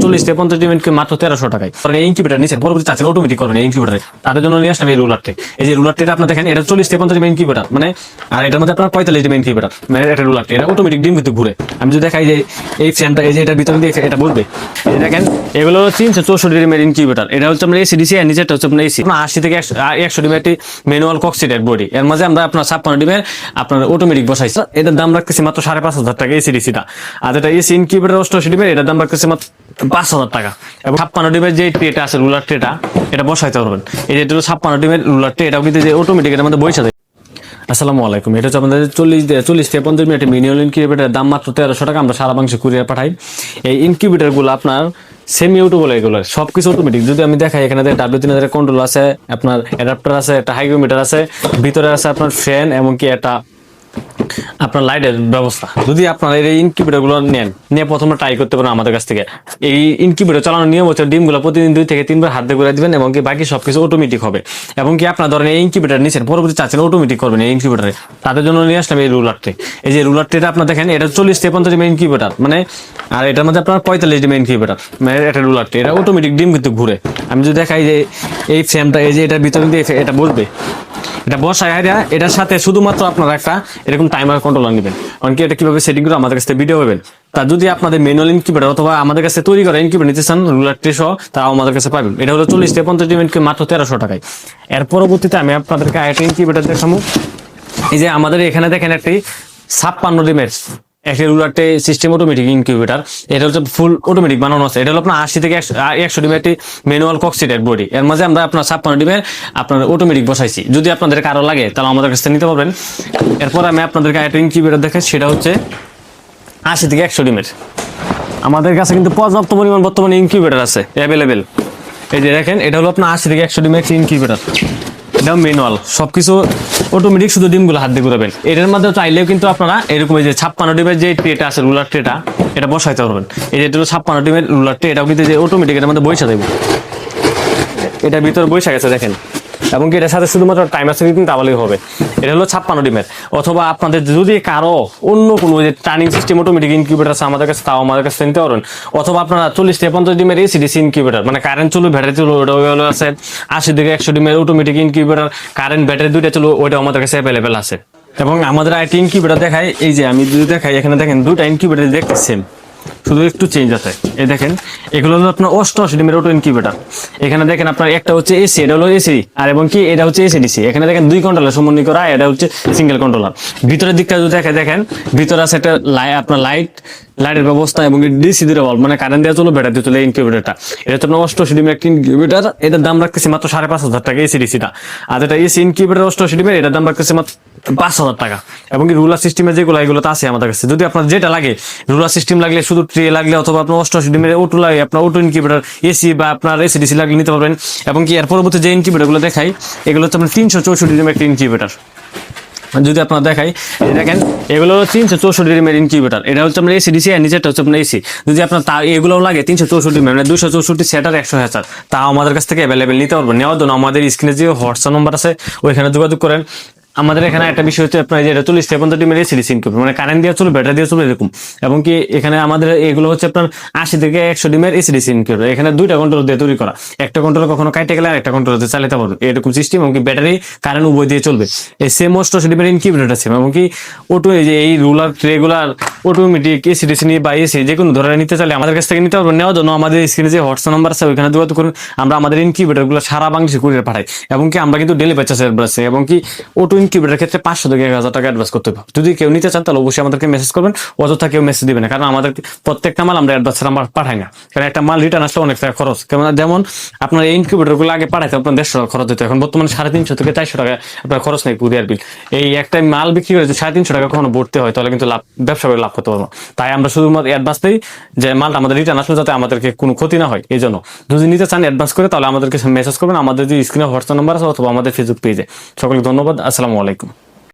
40 থেকে 50 ডিমের মাত্র 1300 টাকায়। এই ইনকিউবেটর নিচে পরবর্তী চাচ্ছেন অটোমেটিক করবেন এই ইনকিউবেটরে, তাদের জন্য নিয়ে আসলাম এই রুলারটি। এই যে রুলারটি আপনি দেখেন, এটা 40 থেকে 50 ডিমের ইনকিউবেটর, মানে আর এটার মধ্যে আপনার 45 ডিমের ইনকিউবেটর, মানে এটা রুলারটি, এটা অটোমেটিক ডিম কিন্তু ঘুরে। আমি যদি দেখাই যে এই ফ্যানটা, এই যে এটার ভিতরে দিয়ে এটা বলবে, এই দেখেন এগুলো 364 ডিমের ইনকিউবেটর। এটা হচ্ছে আপনার এসি ডিসি, আর নিচেরটা হচ্ছে আপনার এসি। 80 থেকে 100 ডিমের একটি ম্যানুয়াল কক্সিডের বডি, এর মাঝে আমরা আপনার 56 ডিমের আপনার অটোমেটিক বসাইছি। এটার দাম রাখতেছি মাত্র 5,500 টাকা এসি ডিসিটা। আর যেটা এসি ইনকিউবেটর 88 ডিমের, এটার দাম রাখতেছি মাত্র 5,000 টাকা। এবং 56 ডিমের যে ট্রেটা আছে, রুলার ট্রেটা, এটা বসাইতে পারবেন। এই যে 56 ডিমের রুলার ট্রে, এটাও কিন্তু যে অটোমেটিক, এটার মধ্যে বসে যায়। আসসালামু আলাইকুম। এটা হচ্ছে আমাদের 40 থেকে 50 মিনিটের মিনিমাম ইনকিউবেটরের দাম মাত্র 1300 টাকা। আমরা সারা বাংলাদেশে কুরিয়ার পাঠাই। এই ইনকিউবেটর গুলো আপনার সেমি অটো বলে, এগুলো সবকিছু অটোমেটিক। যদি আমি দেখাই, এখানে W3000 কন্ট্রোল আছে, আপনার অ্যাডাপ্টার আছে, একটা হাইগ্রোমিটার আছে, ভিতরে আছে আপনার ফ্যান, এমনকি একটা আপনার লাইটের ব্যবস্থা। যদি আপনারা এই ইনকিউবেটর গুলো নেন, নিয়ে প্রথমে ট্রাই করতে পারেন আমাদের কাছ থেকে। এই ইনকিউবেটর চালানোর নিয়ম হচ্ছে ডিমগুলো প্রতিদিন 2 থেকে 3 বার হাত দিয়ে করে দিবেন, এবং কি বাকি সবকিছু অটোমেটিক হবে। এবং কি আপনার ধরেন এই ইনকিউবেটর নিচ্ছেন, পরবর্তী চাচ্ছেন অটোমেটিক করবেন এই ইনকিউবেটরে, তাদের জন্য নিয়ে আসলাম এই রুলারটি। এই যে রুলারটিটা আপনার দেখেন, এটা 40 থেকে 50 ডিমের ইনকিউবেটর, মানে আর এটার মধ্যে আপনার 45 ডিমের ইনকিউবেটর, মানে এটা রুলারটি, এটা অটোমেটিক ডিম কিন্তু ঘুরে। আমি যদি দেখাই যে এই ফ্রেমটা, এই যে এটার ভিতরে দিয়ে এটা বলবে, এটা বসায় এটার সাথে শুধুমাত্র আপনারা একটা এরকম টাইমার কন্ট্রোলার নেবেন। কারণ কি এটা কিভাবে সেটিং করে আমাদের কাছে ভিডিও পাবেন। তা যদি আপনাদের ম্যানুয়াল ইনকিউবেটর অথবা আমাদের কাছে তৈরি করা ইনকিউবেটর নিতে চান, রুলার ট্রে সহ, তাও আমাদের কাছে পাবেন। এটা হলো 40 থেকে 50 ডিমের মাত্র 1300 টাকায়। এর পরবর্তীতে আমি আপনাদেরকে আরেকটা ইনকিউবেটর দেখাবো। এই যে আমাদের এখানে দেখেন একটি 56 ডিমের একটা রুলারটে সিস্টেম অটোমেটিক ইনকিউবেটর। এটা হচ্ছে ফুল অটোমেটিক বানানো আছে। এটা হলো আপনার 80 থেকে 100 ডিমের একটি ম্যানুয়াল কক্সিডের বডি, এর মাঝে আমরা আপনার 56 ডিমের আপনার অটোমেটিক বসাইছি। যদি আপনাদের কারো লাগে তাহলে আমাদের কাছে নিতে পারবেন। এরপর আমি আপনাদেরকে একটা ইনকিউবেটর দেখাই, সেটা হচ্ছে 80 থেকে 100 ডিমের। আমাদের কাছে কিন্তু পর্যাপ্ত পরিমাণ বর্তমানে ইনকিউবেটর আছে অ্যাভেলেবেল। এই যে দেখেন, এটা হলো আপনার 80 থেকে 100 ডিমের একটি ইনকিউবেটর। এটাও ম্যানুয়াল, সবকিছু অটোমেটিক, শুধু ডিমগুলো হাত দিয়ে ঘুরাবেন। এটার মধ্যে চাইলেও কিন্তু আপনারা এরকম এই যে 56 ডিমের যে ট্রেটা আছে, রুলার ট্রেটা, এটা বসাইতে পারবেন। এই যে 56 ডিমের রুলার ট্রে, এটাও কিন্তু যে অটোমেটিক, এটার মধ্যে বসে দেবে, এটার ভিতরে বসে গেছে দেখেন। এবং কি এটার সাথে শুধুমাত্র টাইমার সেটিং তাহলেই হবে। এটা হলো 56 ডিমের। অথবা আপনাদের যদি কারো অন্য কোনো যে টার্নিং সিস্টেম অটোমেটিক ইনকিউবেটর আছে আমাদের কাছে, তাও আমাদের কাছে নিতে পারবেন। অথবা আপনারা 40 থেকে 50 ডিমের এসিডিসি ইনকিউবেটর, মানে কারেন্ট চলো ব্যাটারি চলো, ওটা আছে। 80 থেকে 100 ডিমের অটোমেটিক ইনকিউবেটর, কারেন্ট ব্যাটারি দুইটা চলো, ওইটা আমাদের কাছে অ্যাভেলেবেল আছে। এবং আমাদের আইটি ইনকিউবেটর দেখাই, এই যে আমি যদি দেখাই, এখানে দেখেন দুইটা ইনকিউবেটর দেখতেছেন, শুধু একটু চেঞ্জ আছে। এই দেখেন, এগুলো হলো আপনার 88 ডিমের অটো ইনকিউবেটর। এখানে দেখেন আপনার একটা হচ্ছে এসি, এটা হলো এসি, আর এবং কি এটা হচ্ছে এসিডিসি। এখানে দেখেন 2 কন্ট্রোলার সমন্বয় করা, এটা হচ্ছে সিঙ্গেল কন্ট্রোলার। ভিতরের দিকটা যদি দেখেন, ভিতরে আছে একটা আপনার লাইটের ব্যবস্থা, এবং ডিসি দুটো বল, মানে কারেন্ট দেওয়া চলো, ব্যাটারি দিয়ে চলে ইনকিউবেটরটা। এটা হচ্ছে আপনার 88 ডিমের একটা ইনকিউবেটর। এটার দাম রাখতেছি মাত্র 5,500 টাকা এসিডিসিটা। আর এটা এসি ইনকিউবেটর 88 ডিমের, এটার দাম রাখতেছি মাত্র 5,000 টাকা। এবং কি রুলার সিস্টেমের যেগুলো, এগুলো তো আছে আমাদের কাছে। যদি আপনার যেটা লাগে, রুলার সিস্টেম লাগলে, শুধু ট্রে লাগলে, অথবা আপনার 88 ডিমের অটো লাগে, আপনার অটো ইনকিউবেটর এসি বা আপনার এসিডিসি লাগলে নিতে পারবেন। এবং কি এর পরবর্তী যে ইনকিউবেটর গুলো দেখাই, এগুলো হচ্ছে আপনার 364 ডিমের একটা ইনকিউবেটর। যদি আপনার দেখাই, দেখেন এগুলো 364 ডিমের ইনকিউবেটর। এটা হচ্ছে আপনার এসিডিসি, আর নিচেরটা হচ্ছে আপনার এসি। যদি আপনার তা এগুলো লাগে 364 ডিমের, মানে 264 সেটার 100,000, তাও আমাদের কাছ থেকে অ্যাভেলেবেল নিতে পারবেন। নেওয়ার জন্য আমাদের স্ক্রিনে যে হোয়াটসঅ্যাপ নাম্বার আছে, ওইখানে যোগাযোগ করেন। আমাদের এখানে একটা বিষয় হচ্ছে আপনার যে 40 থেকে 50 ডিমের এসিডিসি ইনকিউবেটর, মানে কারেন্ট দিয়ে চলবে, ব্যাটারি দিয়ে চলবে এরকম। এবং কি এখানে আমাদের এগুলো হচ্ছে আপনার 80 থেকে 100 ডিমের এসিডিসি ইনকিউবেটর। এখানে 2টা কন্ট্রোল দিয়ে তৈরি করা, একটা কন্ট্রোল কখনো কাটে গেলে আরেকটা কন্ট্রোল দিয়ে চালাতে পারবেন, এরকম সিস্টেম। এবং কি ব্যাটারি কারেন্ট উভয় দিয়ে চলবে। এই সেম 88 ডিমের ইনকিউবেটর আছে। এবং কি অটো, এই যে এই রুলার রেগুলার অটোমেটিক এসিডিসি নিয়ে বা এসি যে কোনো ধরনের নিতে চাইলে আমাদের কাছ থেকে নিতে পারবেন। নেওয়ার জন্য আমাদের স্ক্রিনে যে হোয়াটসঅ্যাপ নাম্বার আছে, ওইখানে যোগাযোগ করুন। আমরা আমাদের ইনকিউবেটর গুলো সারা বাংলাদেশে কুরিয়ার পাঠাই। এবং কি আমরা কিন্তু ডেলিভারি চার্জ আছে। এবং কি অটো ইনকিউবেটরের ক্ষেত্রে 500 থেকে 1,000 টাকা অ্যাডভান্স করতে হবে। যদি কেউ নিতে চান, তাহলে অবশ্যই আমাদেরকে মেসেজ করবেন। অযথা কেউ মেসেজ দিবে না, কারণ আমাদের প্রত্যেকটা মাল আমরা অ্যাডভান্স আমরা পাঠাই না। কারণ একটা মাল রিটার্ন আসলে অনেক টাকা খরচ। যেমন আপনার এই ইনকিউবেটর গুলো আগে পাঠাইতে আপনার 150 টাকা খরচ দিতে, এখন বর্তমানে 350 থেকে 400 টাকা আপনার খরচ নেই কুরিয়ার বিল। এই একটা মাল বিক্রি করে 350 টাকা কখনো ভরতে হয়, তাহলে কিন্তু ব্যবসা করে লাভ করতে পারবো। তাই আমরা শুধুমাত্র অ্যাডভান্স দিই, যে মালটা আমাদের রিটার্ন আসলে যাতে আমাদেরকে কোনো ক্ষতি না হয়, এই জন্য। যদি নিতে চান অ্যাডভান্স করে, তাহলে আমাদেরকে মেসেজ করবেন। আমাদের যে স্ক্রিনে হোয়াটসঅ্যাপ নাম্বার আছে, অথবা আমাদের ফেসবুক পেজে। সকলকে ধন্যবাদ। আসসালামু আলাইকুম।